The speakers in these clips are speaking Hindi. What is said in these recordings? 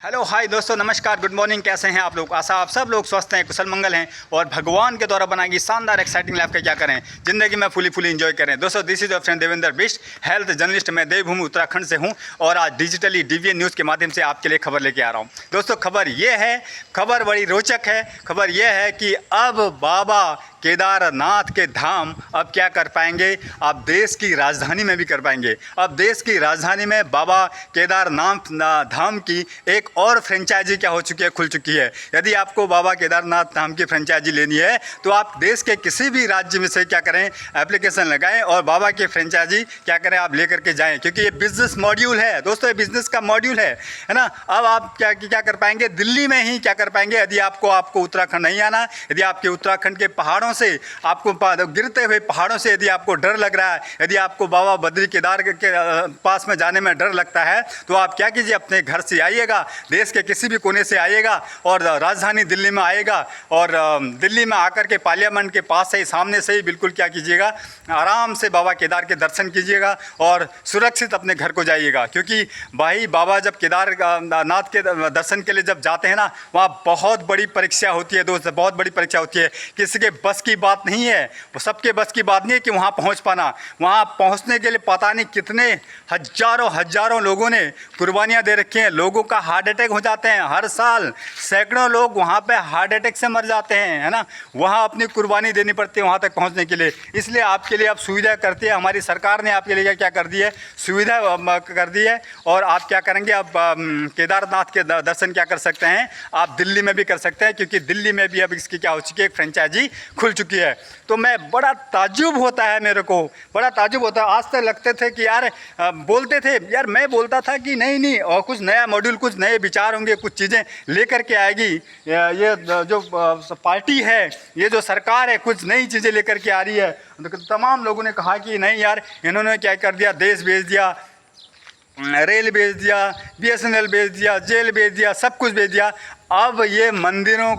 हेलो हाय दोस्तों, नमस्कार, गुड मॉर्निंग। कैसे हैं आप लोग? आशा आप सब लोग स्वस्थ हैं, कुशल मंगल हैं और भगवान के द्वारा बनाएगी शानदार एक्साइटिंग लाइफ का क्या करें, जिंदगी में फुली एंजॉय करें। दोस्तों, this is your friend Devendra Bisht, health journalist. मैं देवभूमि उत्तराखंड से हूं और आज डिजिटली डीवीएन न्यूज़ के माध्यम से आपके लिए खबर लेके आ रहा हूं। दोस्तों, खबर ये है, खबर बड़ी रोचक है। खबर यह है कि अब बाबा केदारनाथ के धाम अब क्या कर पाएंगे, आप देश की राजधानी में भी कर पाएंगे। अब देश की राजधानी में बाबा केदारनाथ धाम की एक और फ्रेंचाइजी क्या हो चुकी है, खुल चुकी है। यदि आपको बाबा केदारनाथ धाम की फ्रेंचाइजी लेनी है तो आप देश के किसी भी राज्य में से क्या करें, एप्लीकेशन लगाएं और बाबा की फ्रेंचाइजी क्या करें, आप लेकर के जाएं, क्योंकि ये बिजनेस मॉड्यूल है। दोस्तों, ये बिजनेस का मॉड्यूल है ना। अब आप क्या कर पाएंगे, दिल्ली में ही क्या कर पाएंगे। यदि आपको उत्तराखंड नहीं आना, यदि आपके उत्तराखंड के पहाड़ों से, आपको गिरते हुए पहाड़ों से यदि आपको डर लग रहा है, यदि आपको बाबा बद्री केदार के पास में जाने में डर लगता है, तो आप क्या कीजिए, अपने घर से आइएगा, देश के किसी भी कोने से आइएगा और राजधानी दिल्ली में आएगा और दिल्ली में आकर के पार्लियामेंट के पास से ही, सामने से ही बिल्कुल क्या कीजिएगा, आराम से बाबा केदार के दर्शन कीजिएगा और सुरक्षित अपने घर को जाइएगा। क्योंकि भाई, बाबा जब केदारनाथ के दर्शन के लिए जब जाते हैं ना, वहाँ बहुत बड़ी परीक्षा होती है दोस्त, बहुत बड़ी परीक्षा होती है। किसी के बस की बात नहीं है, वो सबके बस की बात नहीं है कि वहाँ पहुँच पाना। वहाँ पहुँचने के लिए पता नहीं कितने हजारों लोगों ने कुर्बानियाँ दे रखी हैं। लोगों का हार्ट अटैक हो जाते हैं हर साल, सैकड़ों लोग वहाँ पे हार्ट अटैक से मर जाते हैं, है ना। वहाँ अपनी कुर्बानी देनी पड़ती है वहाँ तक पहुँचने के लिए। इसलिए आपके लिए अब सुविधा करती है हमारी सरकार ने, आपके लिए क्या कर दी है, सुविधा कर दी है। और आप क्या करेंगे, अब केदारनाथ के दर्शन क्या कर सकते हैं, आप दिल्ली में भी कर सकते हैं, क्योंकि दिल्ली में भी अब इसकी क्या हो चुकी है, एक फ्रेंचाइजी खुल चुकी है। तो मैं बड़ा ताज्जुब होता है, मेरे को बड़ा ताज्जुब होता है। आज तक लगते थे कि यार बोलते थे, यार मैं बोलता था कि नहीं और कुछ नया मॉड्यूल, कुछ नए विचार होंगे, कुछ चीज़ें लेकर के आएगी ये जो पार्टी है, ये जो सरकार है, कुछ नई चीज़ें लेकर के आ रही है। तो तमाम लोगों ने कहा कि नहीं यार, इन्होंने क्या कर दिया, देश बेच दिया, रेल बेच दिया, बीएसएनएल बेच दिया, जेल बेच दिया, सब कुछ बेच दिया। अब ये मंदिरों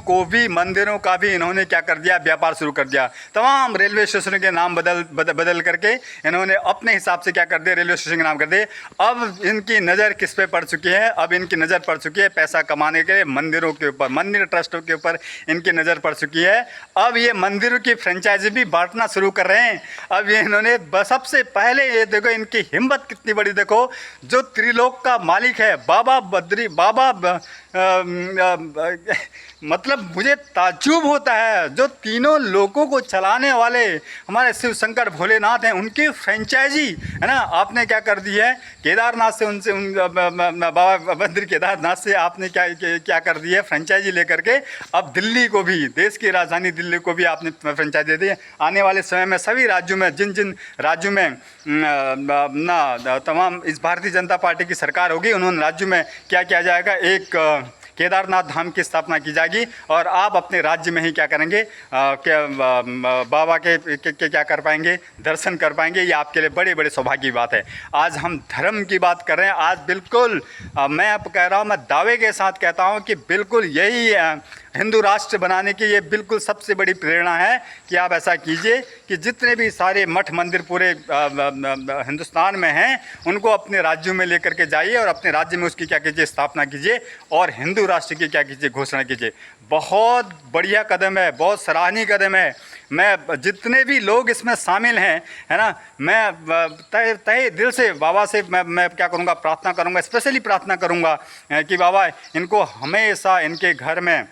का भी इन्होंने क्या कर दिया, व्यापार शुरू कर दिया। तमाम रेलवे स्टेशनों के नाम बदल करके इन्होंने अपने हिसाब से क्या कर दिया, रेलवे स्टेशन के नाम कर दिए। अब इनकी नज़र किस पे पड़ चुकी है, अब इनकी नज़र पड़ चुकी है पैसा कमाने के लिए मंदिरों के ऊपर, मंदिर ट्रस्टों के ऊपर इनकी नज़र पड़ चुकी है। अब ये मंदिरों की फ्रेंचाइजी भी बांटना शुरू कर रहे हैं। अब ये इन्होंने सबसे पहले, ये देखो इनकी हिम्मत कितनी बड़ी, देखो जो त्रिलोक का मालिक है बाबा बद्री, मतलब मुझे ताज्जुब होता है, जो तीनों लोगों को चलाने वाले हमारे शिव शंकर भोलेनाथ हैं, उनकी फ्रेंचाइजी है ना, आपने क्या कर दी है, केदारनाथ से बाबा बद्री केदारनाथ से आपने क्या कर दी है, फ्रेंचाइजी लेकर के अब दिल्ली को भी, देश की राजधानी दिल्ली को भी आपने फ्रेंचाइजी दे दी है। आने वाले समय में सभी राज्यों में, जिन राज्यों में तमाम इस भारतीय जनता पार्टी की सरकार होगी, उन्होंने राज्यों में क्या किया जाएगा, एक केदारनाथ धाम की स्थापना की जाएगी और आप अपने राज्य में ही क्या करेंगे, बाबा के क्या कर पाएंगे, दर्शन कर पाएंगे। ये आपके लिए बड़े बड़े सौभाग्य की बात है। आज हम धर्म की बात कर रहे हैं। आज बिल्कुल मैं अब कह रहा हूँ, मैं दावे के साथ कहता हूँ कि बिल्कुल यही हिंदू राष्ट्र बनाने की ये बिल्कुल सबसे बड़ी प्रेरणा है कि आप ऐसा कीजिए कि जितने भी सारे मठ मंदिर पूरे हिंदुस्तान में हैं, उनको अपने राज्यों में लेकर के जाइए और अपने राज्य में उसकी क्या कीजिए, स्थापना कीजिए और हिंदू राष्ट्र की क्या कीजिए, घोषणा कीजिए। बहुत बढ़िया कदम है, बहुत सराहनीय कदम है। मैं जितने भी लोग इसमें शामिल हैं, है ना, मैं तहे दिल से बाबा से मैं क्या करूँगा, प्रार्थना करूँगा, स्पेशली प्रार्थना करूँगा कि बाबा इनको हमेशा इनके घर में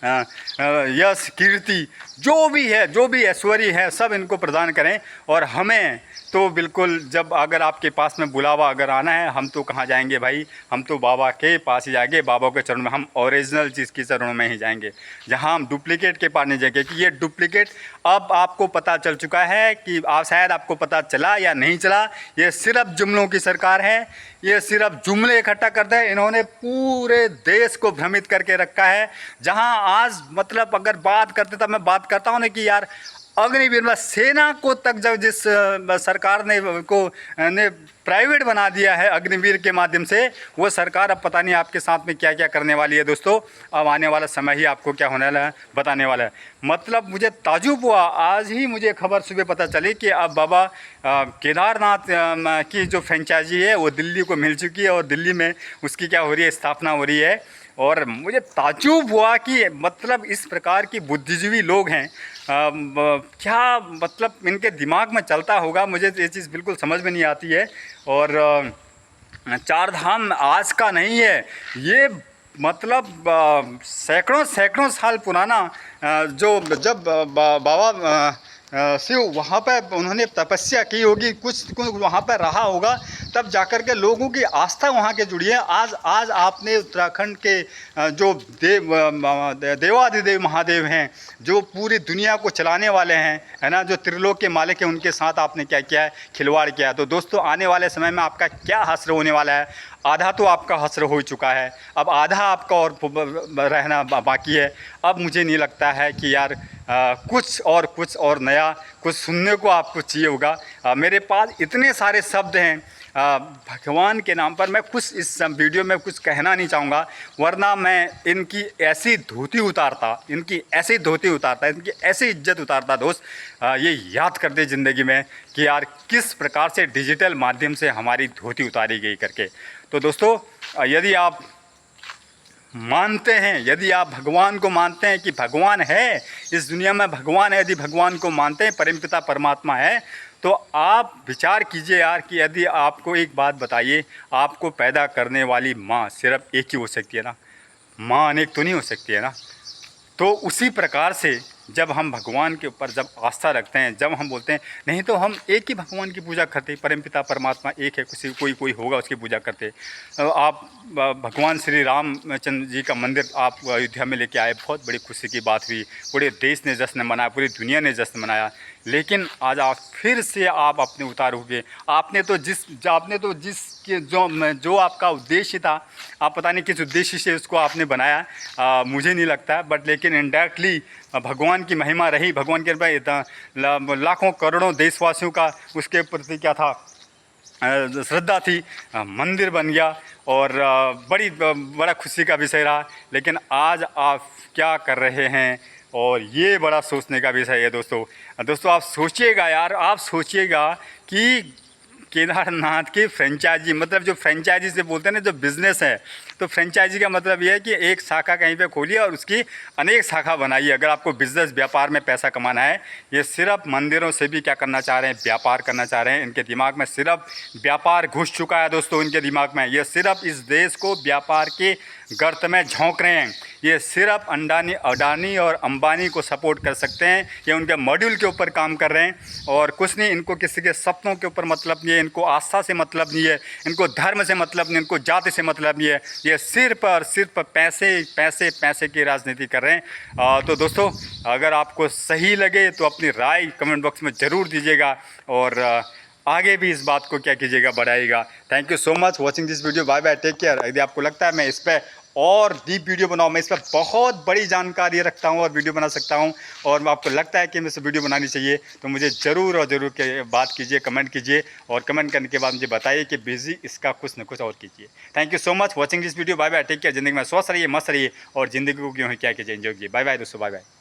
यश कीर्ति जो भी है, जो भी ऐश्वर्य है, सब इनको प्रदान करें। और हमें तो बिल्कुल, जब अगर आपके पास में बुलावा अगर आना है, हम तो कहाँ जाएंगे भाई, हम तो बाबा के पास ही जाएंगे, बाबा के चरणों में, हम ओरिजिनल चीज़ के चरणों में ही जाएंगे, जहाँ हम डुप्लीकेट के पास नहीं जाएंगे। कि ये डुप्लीकेट अब आपको पता चल चुका है, कि शायद आपको पता चला या नहीं चला, ये सिर्फ जुमलों की सरकार है, ये सिर्फ जुमले इकट्ठा करते हैं। इन्होंने पूरे देश को भ्रमित करके रखा है। जहाँ आज मतलब अगर बात करते, तब मैं बात करता हूँ ना कि यार अग्निवीर में सेना को तक जब जिस सरकार ने प्राइवेट बना दिया है अग्निवीर के माध्यम से, वो सरकार अब पता नहीं आपके साथ में क्या क्या करने वाली है दोस्तों। अब आने वाला समय ही आपको क्या होने वाला है बताने वाला है। मतलब मुझे ताजुब हुआ, आज ही मुझे खबर सुबह पता चली कि अब बाबा केदारनाथ की जो फ्रेंचाइजी है वो दिल्ली को मिल चुकी है और दिल्ली में उसकी क्या हो रही है, स्थापना हो रही है। और मुझे ताज्जुब हुआ कि मतलब इस प्रकार की बुद्धिजीवी लोग हैं, क्या मतलब इनके दिमाग में चलता होगा, मुझे ये चीज़ बिल्कुल समझ में नहीं आती है। और चार धाम आज का नहीं है ये, मतलब सैकड़ों साल पुराना जो जब बाबा शिव वहाँ पर उन्होंने तपस्या की होगी, कुछ वहाँ पर रहा होगा, तब जाकर के लोगों की आस्था वहाँ के जुड़ी है। आज आपने उत्तराखंड के जो देवाधिदेव महादेव हैं, जो पूरी दुनिया को चलाने वाले हैं, है ना, जो त्रिलोक के मालिक हैं, उनके साथ आपने क्या किया है, खिलवाड़ किया है। तो दोस्तों आने वाले समय में आपका क्या हश्र होने वाला है, आधा तो आपका हश्र हो चुका है, अब आधा आपका और रहना बाकी है। अब मुझे नहीं लगता है कि यार कुछ और नया कुछ सुनने को आपको चाहिए होगा। मेरे पास इतने सारे शब्द हैं भगवान के नाम पर, मैं कुछ इस वीडियो में कुछ कहना नहीं चाहूँगा, वरना मैं इनकी ऐसी धोती उतारता, इनकी ऐसी इज्जत उतारता दोस्त। ये याद कर दे ज़िंदगी में कि यार किस प्रकार से डिजिटल माध्यम से हमारी धोती उतारी गई करके। तो दोस्तों यदि आप मानते हैं, यदि आप भगवान को मानते हैं कि भगवान है इस दुनिया में, भगवान है, यदि भगवान को मानते हैं, परमपिता परमात्मा है, तो आप विचार कीजिए यार कि यदि आपको एक बात बताइए, आपको पैदा करने वाली माँ सिर्फ एक ही हो सकती है ना, माँ अनेक तो नहीं हो सकती है ना। तो उसी प्रकार से जब हम भगवान के ऊपर जब आस्था रखते हैं, जब हम बोलते हैं नहीं तो हम एक ही भगवान की पूजा करते, परमपिता परमात्मा एक है, कोई होगा उसकी पूजा करते। आप भगवान श्री रामचंद्र जी का मंदिर आप अयोध्या में लेके आए, बहुत बड़ी खुशी की बात हुई, पूरे देश ने जश्न मनाया, पूरी दुनिया ने जश्न मनाया। लेकिन आज आप फिर से आप अपने उतार हो गए। आपने तो जो आपका उद्देश्य था, आप पता नहीं किस उद्देश्य से उसको आपने बनाया, मुझे नहीं लगता, बट लेकिन इनडायरेक्टली भगवान की महिमा रही, भगवान के लाखों करोड़ों देशवासियों का उसके प्रति क्या था, श्रद्धा थी, मंदिर बन गया और बड़ा खुशी का विषय रहा। लेकिन आज आप क्या कर रहे हैं, और ये बड़ा सोचने का विषय है दोस्तों। आप सोचिएगा यार, आप सोचिएगा कि केदारनाथ की फ्रेंचाइजी, मतलब जो फ्रेंचाइजी से बोलते हैं ना, जो बिज़नेस है, तो फ्रेंचाइजी का मतलब ये है कि एक शाखा कहीं पे खोलिए और उसकी अनेक शाखा बनाइए। अगर आपको बिज़नेस व्यापार में पैसा कमाना है, ये सिर्फ मंदिरों से भी क्या करना चाह रहे हैं, व्यापार करना चाह रहे हैं। इनके दिमाग में सिर्फ व्यापार घुस चुका है दोस्तों, इनके दिमाग में। ये सिर्फ इस देश को व्यापार के गर्त में झोंक रहे हैं। ये सिर्फ अडानी और अंबानी को सपोर्ट कर सकते हैं, ये उनके मॉड्यूल के ऊपर काम कर रहे हैं और कुछ नहीं। इनको किसी के सपनों के ऊपर मतलब नहीं है, इनको आस्था से मतलब नहीं है, इनको धर्म से मतलब नहीं, इनको जाति से मतलब नहीं है। ये सिर्फ और सिर्फ पैसे की राजनीति कर रहे हैं। तो दोस्तों अगर आपको सही लगे तो अपनी राय कमेंट बॉक्स में ज़रूर दीजिएगा और आगे भी इस बात को क्या कीजिएगा, बढ़ाइएगा। Thank you so much watching this video. Bye bye, take care. यदि आपको लगता है मैं इस पर और डीप वीडियो बनाऊँ, मैं इस पर बहुत बड़ी जानकारी रखता हूँ और वीडियो बना सकता हूँ, और आपको लगता है कि मैं इस वीडियो बनानी चाहिए, तो मुझे ज़रूर और ज़रूर के बात कीजिए, कमेंट कीजिए, और कमेंट करने के बाद मुझे बताइए कि बिजी इसका कुछ न कुछ और कीजिए। Thank you so much watching this video. Bye bye, take care. ज़िंदगी में स्वस्थ रहिए, मस्त रहिए, और ज़िंदगी को क्यों है क्या कीजिए, एंजॉय कीजिए। बाय बाय दोस्तों, बाय बाय।